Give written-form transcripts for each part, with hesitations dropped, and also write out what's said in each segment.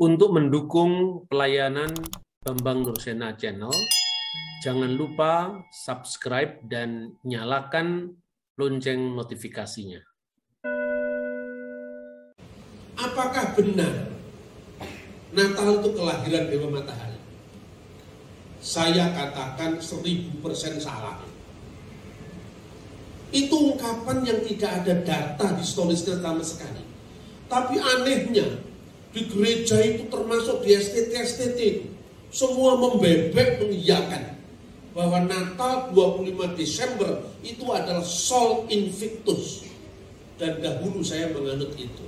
Untuk mendukung pelayanan Bambang Nursena Channel, jangan lupa subscribe dan nyalakan lonceng notifikasinya. Apakah benar Natal itu kelahiran Dewa Matahari? Saya katakan 1000% salah. Itu ungkapan yang tidak ada data historisnya sama sekali. Tapi anehnya, di gereja itu termasuk di STT itu, semua membebek mengiyakan bahwa Natal 25 Desember itu adalah Sol Invictus. Dan dahulu saya menganut itu.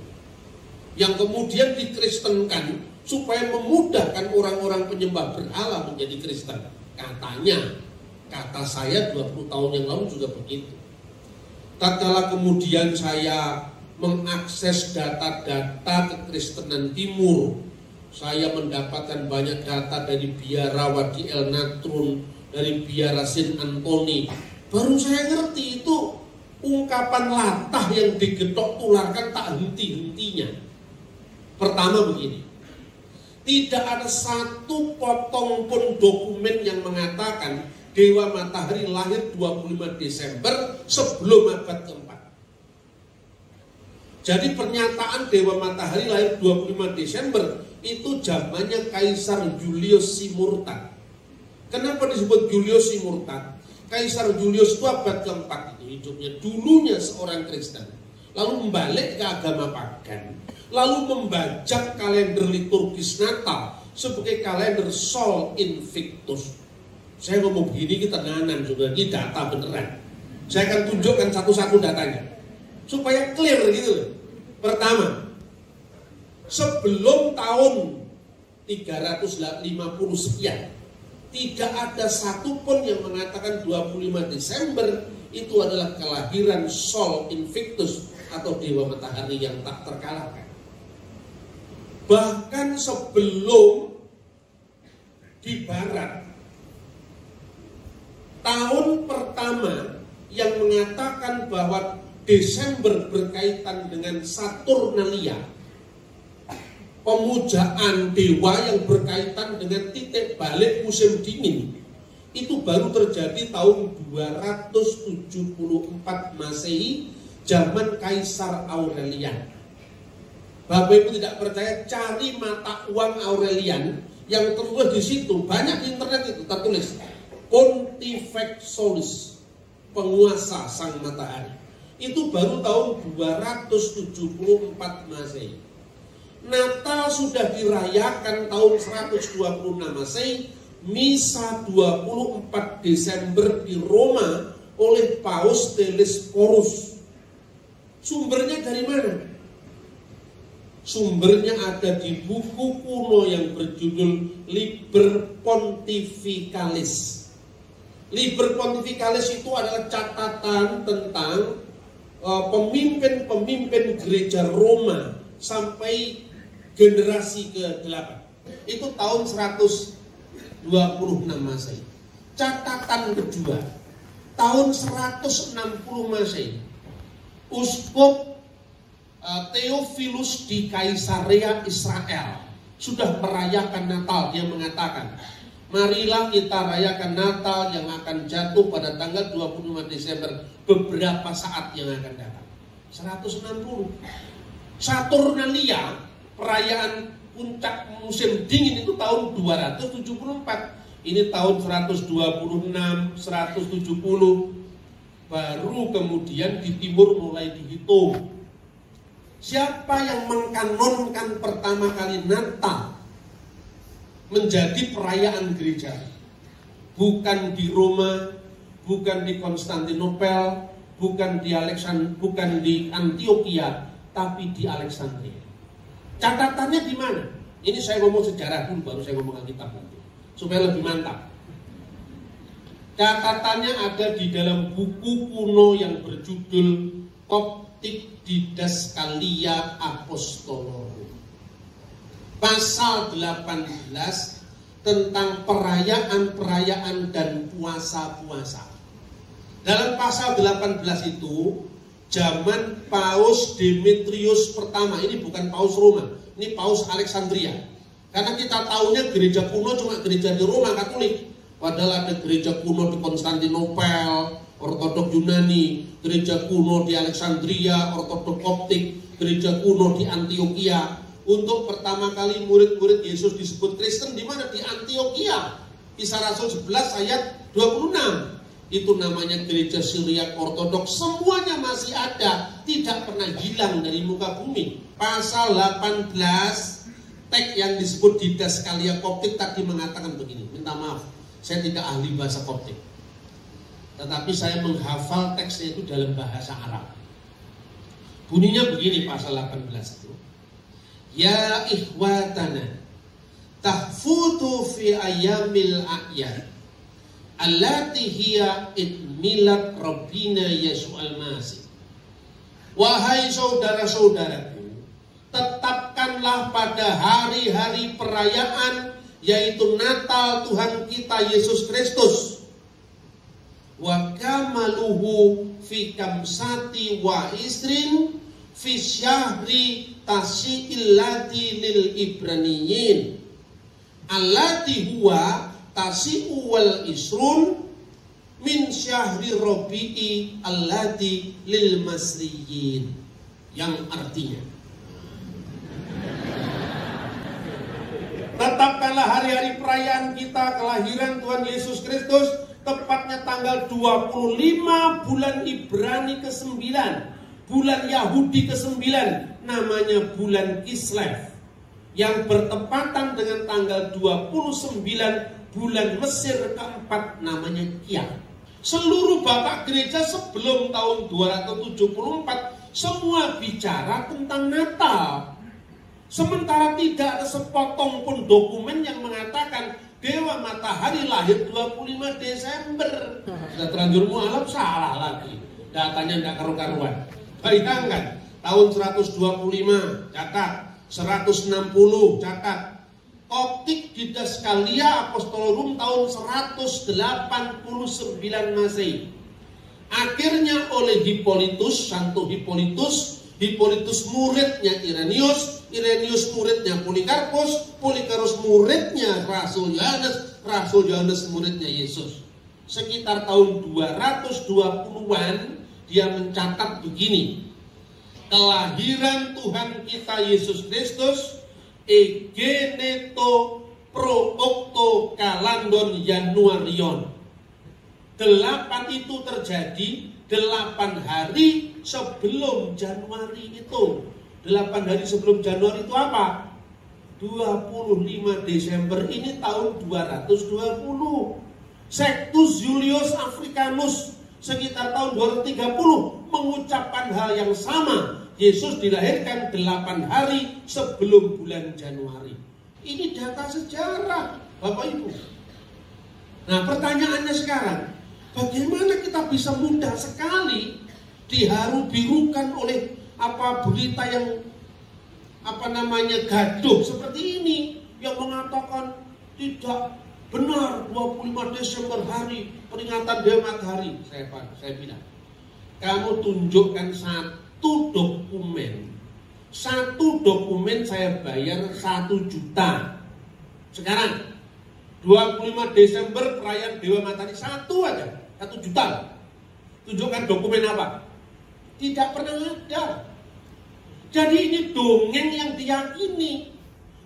Yang kemudian dikristenkan supaya memudahkan orang-orang penyembah berhala menjadi Kristen. Katanya, kata saya 20 tahun yang lalu juga begitu. Tatkala kemudian saya mengakses data-data kekristenan timur, saya mendapatkan banyak data dari biarawati El Natrun, dari biara Saint Anthony. Baru saya ngerti itu ungkapan latah yang digetok tularkan tak henti-hentinya. Pertama begini, tidak ada satu potong pun dokumen yang mengatakan Dewa Matahari lahir 25 Desember sebelum abad keempat. Jadi pernyataan Dewa Matahari lahir 25 Desember itu zamannya Kaisar Julius si Murtad. Kenapa disebut Julius si Murtad? Kaisar Julius itu abad keempat itu hidupnya, dulunya seorang Kristen, lalu membalik ke agama pagan, lalu membajak kalender liturgis Natal sebagai kalender Sol Invictus. Saya ngomong begini kita tenanan juga, ini data beneran. Saya akan tunjukkan satu-satu datanya supaya clear gitu. Pertama, sebelum tahun 350 sekian, tidak ada satupun yang mengatakan 25 Desember itu adalah kelahiran Sol Invictus atau Dewa Matahari yang tak terkalahkan. Bahkan sebelum di barat, tahun pertama yang mengatakan bahwa Desember berkaitan dengan Saturnalia, pemujaan dewa yang berkaitan dengan titik balik musim dingin, itu baru terjadi tahun 274 Masehi, zaman Kaisar Aurelian. Bapak Ibu tidak percaya, cari mata uang Aurelian yang tertulis di situ, banyak di internet itu tertulis Pontifex Solis, penguasa sang matahari. Itu baru tahun 274 Masehi. Natal sudah dirayakan tahun 126 Masehi, Misa 24 Desember di Roma oleh Paus Telesphorus. Sumbernya dari mana? Sumbernya ada di buku kuno yang berjudul Liber Pontificalis. Liber Pontificalis itu adalah catatan tentang pemimpin-pemimpin gereja Roma sampai generasi ke-8. Itu tahun 126 Masehi. Catatan kedua, tahun 160 Masehi, Uskup Theophilus di Kaisarea Israel sudah merayakan Natal. Dia mengatakan, marilah kita rayakan Natal yang akan jatuh pada tanggal 25 Desember beberapa saat yang akan datang. 160. Saturnalia, perayaan puncak musim dingin itu tahun 274. Ini tahun 126, 170. Baru kemudian di timur mulai dihitung. Siapa yang mengkanonkan pertama kali Natal menjadi perayaan gereja? Bukan di Roma, bukan di Konstantinopel, bukan di Antioquia, tapi di Alexandria. Catatannya di mana? Ini saya ngomong sejarah dulu, baru saya ngomong Alkitab nanti, supaya lebih mantap. Catatannya ada di dalam buku kuno yang berjudul Coptic Didascalia Apostolorum. Pasal 18 tentang perayaan-perayaan dan puasa-puasa. Dalam pasal 18 itu, zaman Paus Demetrius pertama, ini bukan Paus Roma, ini Paus Alexandria. Karena kita tahunya gereja kuno cuma gereja di Roma Katolik. Padahal ada gereja kuno di Konstantinopel, Ortodok Yunani, gereja kuno di Alexandria, Ortodok Koptik, gereja kuno di Antioquia. Untuk pertama kali murid-murid Yesus disebut Kristen di mana? Di Antioquia. Kisah Rasul 11 ayat 26. Itu namanya gereja Syriak Ortodok. Semuanya masih ada, tidak pernah hilang dari muka bumi. Pasal 18 teks yang disebut Didaskalia Koptik tadi mengatakan begini. Minta maaf, saya tidak ahli bahasa Koptik, tetapi saya menghafal teksnya itu dalam bahasa Arab. Bunyinya begini pasal 18 itu. Ya ikhwatana tahfutu fi ayyamil a'yad allati hiya idmilat Rabbina Yesu'al Masih. Wahai saudara-saudaraku, tetapkanlah pada hari-hari perayaan, yaitu Natal Tuhan kita Yesus Kristus. Wa kamaluhu fi kamsati wa isrin fi syahri tasi'illati lil ibraniyin allati huwa tasi'u wal isrun min syahri rabi'i allati lil masriyin. Yang artinya, tetapkanlah hari-hari perayaan kita kelahiran Tuhan Yesus Kristus, tepatnya tanggal 25 bulan Ibrani ke-9, bulan Yahudi ke-9, namanya bulan Kislev, yang bertepatan dengan tanggal 29 bulan Mesir ke-4, namanya Kiah. Seluruh bapak gereja sebelum tahun 274 semua bicara tentang Natal. Sementara tidak ada sepotong pun dokumen yang mengatakan Dewa Matahari lahir 25 Desember. Sudah terlanjur mualaf, salah lagi. Datanya tidak karu-karuan. Bayangkan, tahun 125 catat, 160 catat. Koptik Didaskalia Apostolorum tahun 189 Masehi. Akhirnya oleh Hippolytus, Santo Hippolytus, Hippolytus muridnya Irenaeus, Irenaeus muridnya Polikarpus, Polikarpus muridnya Rasul Yohanes, Rasul Yohanes muridnya Yesus. Sekitar tahun 220-an dia mencatat begini. Kelahiran Tuhan kita Yesus Kristus egeneto pro octo kalandon Januarion. 8 itu terjadi 8 hari sebelum Januari itu. 8 hari sebelum Januari itu apa? 25 Desember ini tahun 220. Sextus Julius Africanus sekitar tahun 230 mengucapkan hal yang sama. Yesus dilahirkan 8 hari sebelum bulan Januari. Ini data sejarah, Bapak Ibu. Nah, pertanyaannya sekarang, bagaimana kita bisa mudah sekali diharu-birukan oleh berita yang gaduh seperti ini, yang mengatakan tidak benar 25 Desember hari peringatan Dewa Matahari. Saya bilang, kamu tunjukkan satu dokumen saya bayar 1 juta. Sekarang 25 Desember perayaan Dewa Matahari, satu aja 1 juta. Tunjukkan dokumen apa? Tidak pernah ada. Jadi ini dongeng yang diyakini.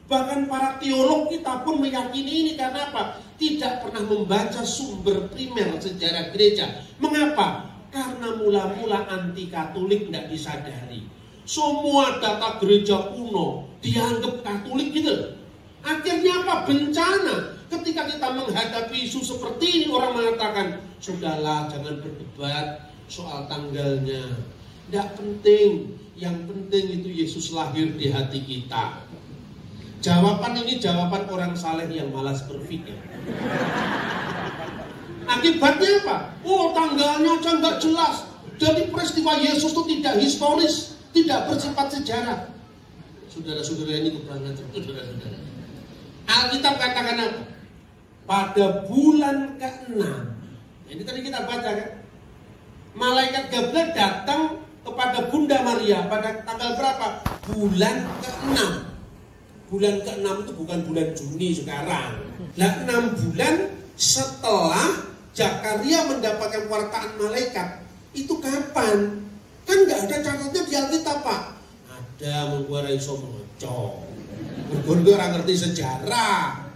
Bahkan para teolog kita pun meyakini ini. Karena apa? Tidak pernah membaca sumber primer sejarah gereja. Mengapa? Karena mula-mula anti Katolik tidak disadari. Semua data gereja kuno dianggap Katolik gitu. Akhirnya apa? Bencana. Ketika kita menghadapi isu seperti ini, orang mengatakan, sudahlah, jangan berdebat soal tanggalnya. Tidak penting. Yang penting itu Yesus lahir di hati kita. Jawaban ini jawaban orang saleh yang malas berpikir. Akibatnya apa? Oh, tanggalnya aja nggak jelas. Jadi peristiwa Yesus itu tidak historis, tidak bersifat sejarah. Saudara-saudara, ini kebenaran, saudara-saudara. Alkitab katakan apa? Pada bulan ke-6. Ini tadi kita baca kan? Malaikat Gabriel datang kepada Bunda Maria pada tanggal berapa? Bulan ke-6. bulan ke-6 itu bukan bulan Juni sekarang. Nah, 6 bulan setelah Zakaria mendapatkan wartaan malaikat, itu kapan? Kan nggak ada catatnya di Alkitab, Pak. Ada, mengkuarai somoco. Bergurau orang ngerti sejarah.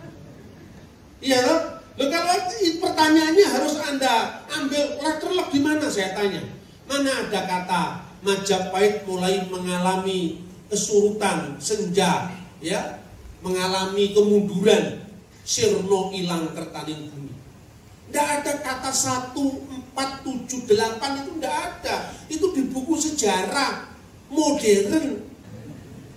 Iya loh. Loh, kalau pertanyaannya harus Anda ambil letterlock di mana, saya tanya. Mana ada kata Majapahit mulai mengalami kesurutan, senja, ya, mengalami kemunduran, sirno ilang kertaning bumi. Tidak ada kata 1478 itu tidak ada. Itu di buku sejarah modern.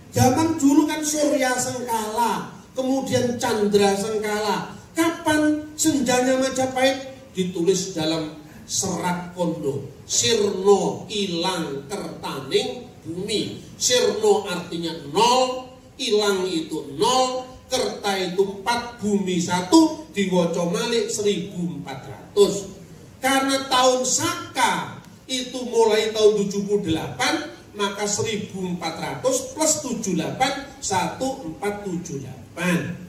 Zaman dulu kan Surya Sengkala, kemudian Chandra Sengkala. Kapan senjanya Majapahit? Ditulis dalam Serat Kondo. Sirno ilang kertaning bumi. Sirno artinya 0, ilang itu 0, kerta itu 4, bumi 1, diwaca malih 1400. Karena tahun Saka itu mulai tahun 78, maka 1400 plus 78 1478.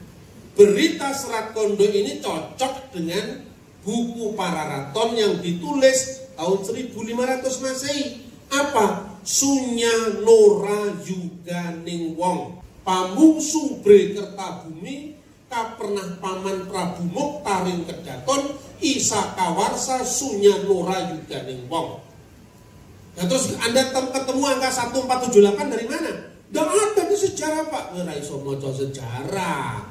Berita Serat Kondo ini cocok dengan buku Pararaton yang ditulis tahun 1500 Masehi. Apa? Sunya Nora Yuganing Wong, pamungsu bre Kertabumi, kapernah paman Prabu Moktaring Kedaton, Isa Kawarsa Sunya Nora Yuganing Wong. Nah, terus Anda ketemu angka 1478 dari mana? Tidak ada di sejarah, Pak. Ora iso maca sejarah.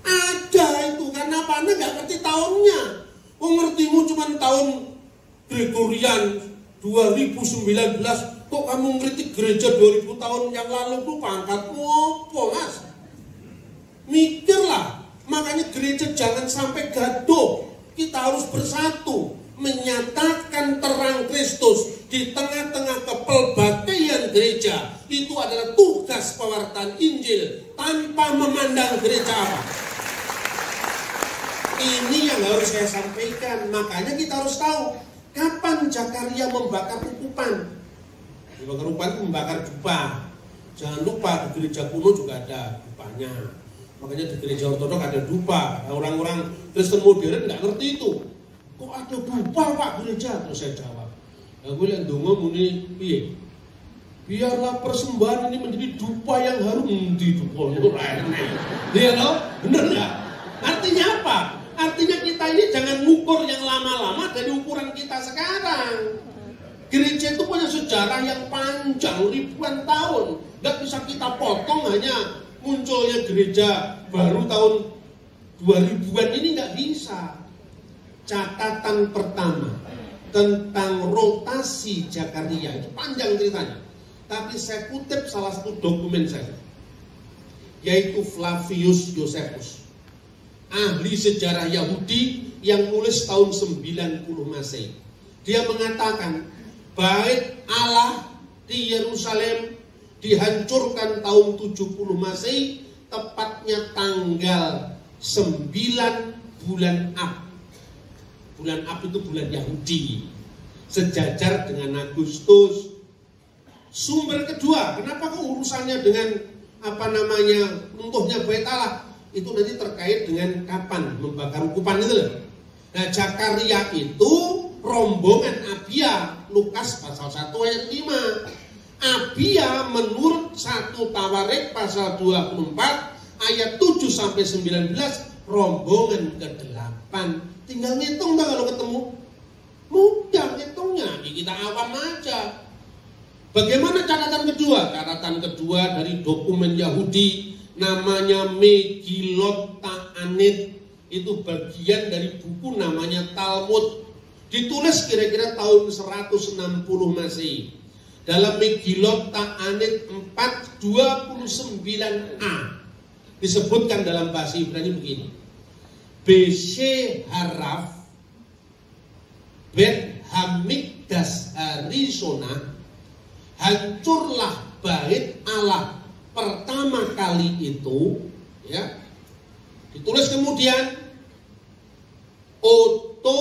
Ada itu, karena apa? Anda nggak ngerti tahunnya. Ngertimu cuma tahun Gregorian 2019. Kok kamu ngeritik gereja 2000 tahun yang lalu? Tuh pangkatmu apa, Mas? Mikirlah. Makanya gereja jangan sampai gaduh. Kita harus bersatu, menyatakan terang Kristus di tengah-tengah kepelbagaian gereja. Itu adalah tugas pewartaan Injil tanpa memandang gereja apa. Ini yang harus saya sampaikan. Makanya kita harus tahu kapan Zakaria membakar ukupan. Membakar ukupan itu membakar dupa. Jangan lupa di gereja kuno juga ada dupanya. Makanya di gereja ortodok ada dupa. Nah, orang-orang Kristen modern nggak ngerti itu. Kok ada dupa, Pak, gereja? Terus saya jawab. Nah, gue lihat dongo muni piye? Biarlah persembahan ini menjadi dupa yang harum di dupa itu lainnya. Dia loh, bener nggak? Artinya apa? Artinya kita ini jangan ngukur yang lama-lama dari ukuran kita sekarang. Gereja itu punya sejarah yang panjang, ribuan tahun. Nggak bisa kita potong hanya munculnya gereja baru tahun 2000-an ini, nggak bisa. Catatan pertama tentang rotasi Zakaria itu panjang ceritanya. Tapi saya kutip salah satu dokumen saya, yaitu Flavius Josephus, ahli sejarah Yahudi yang nulis tahun 90 Masehi. Dia mengatakan bait Allah di Yerusalem dihancurkan tahun 70 Masehi, tepatnya tanggal 9 bulan Ab. Bulan Ab itu bulan Yahudi, sejajar dengan Agustus. Sumber kedua, kenapa kok urusannya dengan runtuhnya bait Allah? Itu nanti terkait dengan kapan membakar ukupan itu loh. Nah, Zakaria itu rombongan Abia, Lukas pasal 1 ayat 5. Abia menurut 1 Tawarik pasal 24 ayat 7 sampai 19, rombongan ke-8. Tinggal ngitung dah kalau ketemu. Mudah ngitungnya, kita awam aja. Bagaimana catatan kedua? Catatan kedua dari dokumen Yahudi namanya Megillot Ta'anit. Itu bagian dari buku namanya Talmud. Ditulis kira-kira tahun 160 Masehi. Dalam Megillot Ta'anit 4:29a disebutkan dalam bahasa Ibrani begini. Beshe haraf Bet Hamikdas Arizona, hancurlah bait Allah pertama kali itu, ya. Ditulis kemudian Oto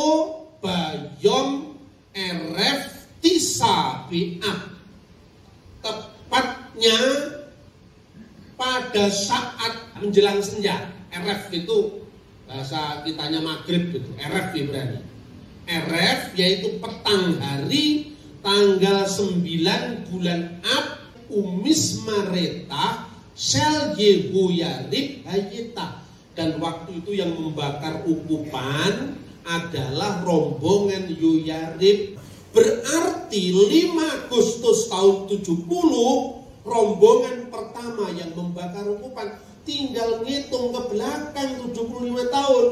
Bayom Eref Tisa Bi'ah, tepatnya pada pada saat menjelang senja. RF itu bahasa kitanya maghrib itu, RF Ibrani. RF yaitu petang hari tanggal 9 bulan Ab, Umis Mareta, Sel Yehoyarib Hayeta. Dan waktu itu yang membakar ukupan adalah rombongan Yoyarib. Berarti 5 Agustus tahun 70 rombongan pertama yang membakar ukupan. Tinggal ngitung ke belakang 75 tahun.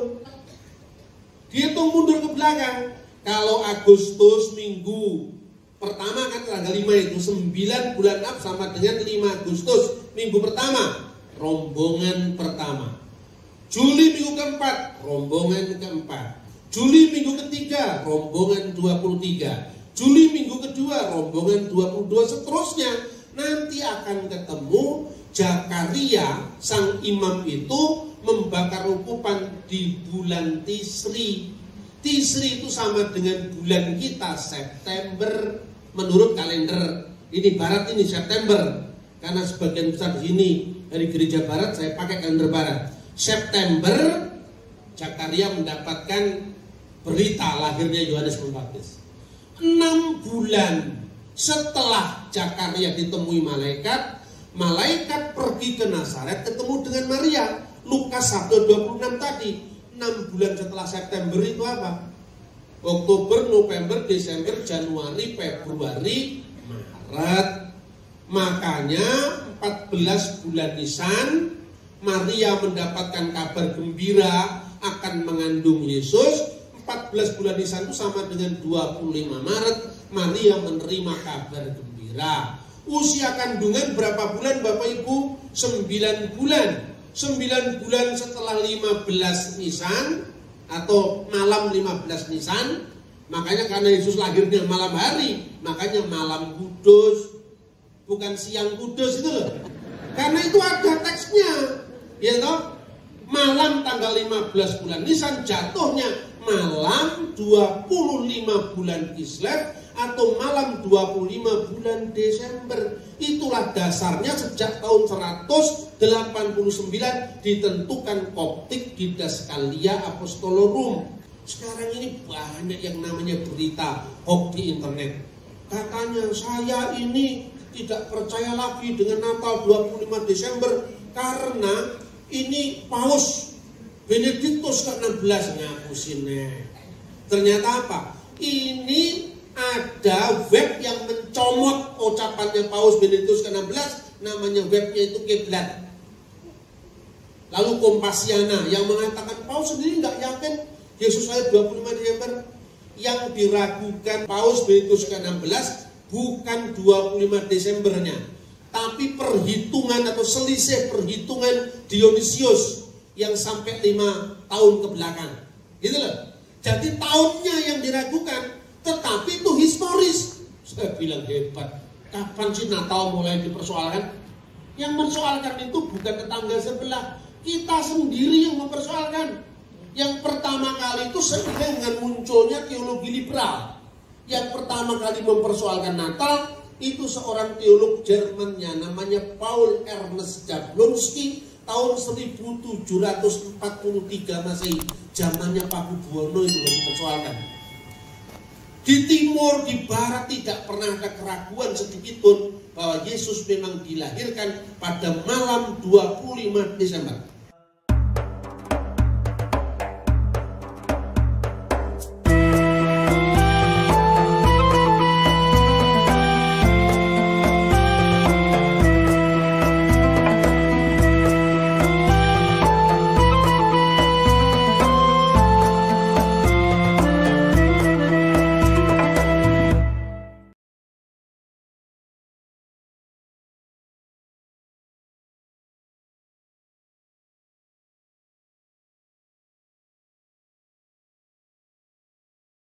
Dihitung mundur ke belakang. Kalau Agustus minggu pertama kan tanggal 5 itu 9 bulan Ab sama dengan 5 Agustus minggu pertama, rombongan pertama. Juli minggu keempat, rombongan keempat. Juli minggu ketiga, rombongan 23. Juli minggu kedua, rombongan 22, seterusnya. Nanti akan ketemu Zakaria, sang imam itu membakar ukupan di bulan Tisri. Tisri itu sama dengan bulan kita, September menurut kalender. Ini barat, ini September. Karena sebagian besar di sini dari gereja barat, saya pakai kalender barat. September, Zakaria mendapatkan berita lahirnya Yohanes Pembaptis. 6 bulan setelah Zakaria ditemui malaikat, malaikat pergi ke Nazaret ketemu dengan Maria. Lukas 1:26 tadi. 6 bulan setelah September itu apa? Oktober, November, Desember, Januari, Februari, Maret. Makanya 14 bulan Nisan, Maria mendapatkan kabar gembira akan mengandung Yesus. 14 bulan Nisan itu sama dengan 25 Maret, Maria menerima kabar gembira. Usia kandungan berapa bulan Bapak Ibu? 9 bulan. 9 bulan setelah 15 Nisan atau malam 15 Nisan. Makanya karena Yesus lahirnya malam hari, makanya malam kudus, bukan siang kudus itu loh. Karena itu ada teksnya, ya toh. Malam tanggal 15 bulan Nisan, jatuhnya malam 25 bulan Kislev atau malam 25 bulan Desember. Itulah dasarnya sejak tahun 189 ditentukan Koptik Didaskalia Apostolorum. Sekarang ini banyak yang namanya berita hoax di internet. Katanya saya ini tidak percaya lagi dengan Natal 25 Desember karena ini Paus Benediktus ke-16 ngapusin. Ternyata apa? Ini ada web yang mencomot ucapannya Paus Benediktus ke-16, namanya webnya itu Kiblat. Lalu Kompasiana yang mengatakan Paus sendiri nggak yakin Yesus lahir 25 Desember. Yang diragukan Paus Benediktus ke-16 bukan 25 Desembernya, tapi perhitungan atau selisih perhitungan Dionysius yang sampai 5 tahun ke belakang. Gitu loh. Jadi tahunnya yang diragukan, tetapi itu historis. Saya bilang hebat. Kapan sih Natal mulai dipersoalkan? Yang mempersoalkan itu bukan tetangga sebelah, kita sendiri yang mempersoalkan. Yang pertama kali itu seiring dengan munculnya teologi liberal. Yang pertama kali mempersoalkan Natal itu seorang teolog Jermannya namanya Paul Ernst Jablonski tahun 1743 Masehi. Zamannya Paku Buwono itu mempersoalkan. Di timur, di barat tidak pernah ada keraguan sedikitpun bahwa Yesus memang dilahirkan pada malam 25 Desember.